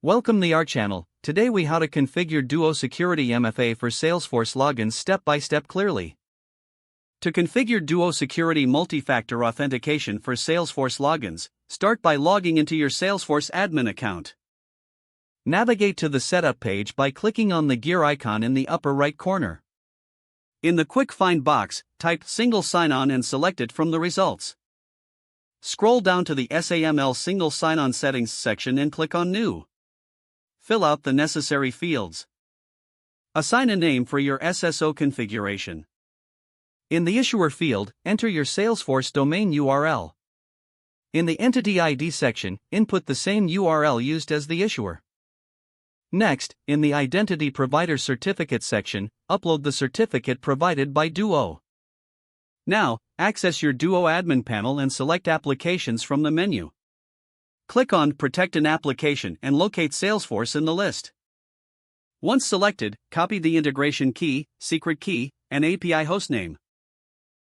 Welcome to our channel. Today we how to configure Duo Security MFA for Salesforce logins step by step clearly. To configure Duo Security multi-factor authentication for Salesforce logins, start by logging into your Salesforce admin account. Navigate to the setup page by clicking on the gear icon in the upper right corner. In the quick find box, type single sign-on and select it from the results. Scroll down to the SAML single sign-on settings section and click on New. Fill out the necessary fields. Assign a name for your SSO configuration. In the Issuer field, enter your Salesforce domain URL. In the Entity ID section, input the same URL used as the issuer. Next, in the Identity Provider Certificate section, upload the certificate provided by Duo. Now, access your Duo admin panel and select Applications from the menu. Click on Protect an Application and locate Salesforce in the list. Once selected, copy the integration key, secret key, and API hostname.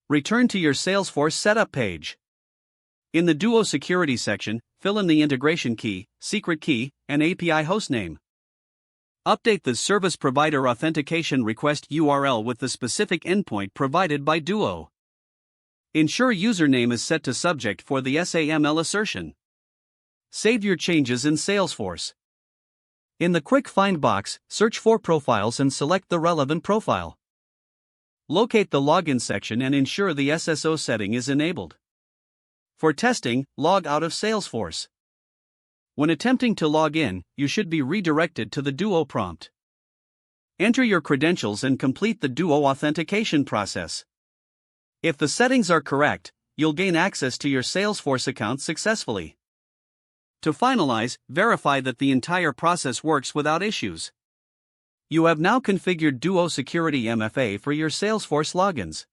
Return to your Salesforce setup page. In the Duo Security section, fill in the integration key, secret key, and API hostname. Update the Service Provider Authentication Request URL with the specific endpoint provided by Duo. Ensure username is set to subject for the SAML assertion. Save your changes in Salesforce. In the quick find box, search for profiles and select the relevant profile. Locate the login section and ensure the SSO setting is enabled. For testing, log out of Salesforce. When attempting to log in, you should be redirected to the Duo prompt. Enter your credentials and complete the Duo authentication process. If the settings are correct, you'll gain access to your Salesforce account successfully. To finalize, verify that the entire process works without issues. You have now configured Duo Security MFA for your Salesforce logins.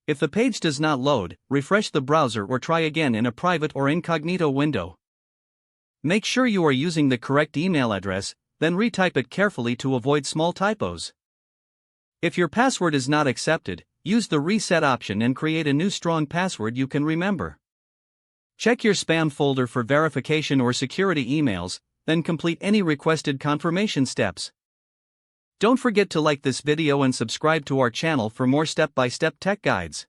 If the page does not load, refresh the browser or try again in a private or incognito window. Make sure you are using the correct email address, then retype it carefully to avoid small typos. If your password is not accepted, use the reset option and create a new strong password you can remember. Check your spam folder for verification or security emails, then complete any requested confirmation steps. Don't forget to like this video and subscribe to our channel for more step-by-step tech guides.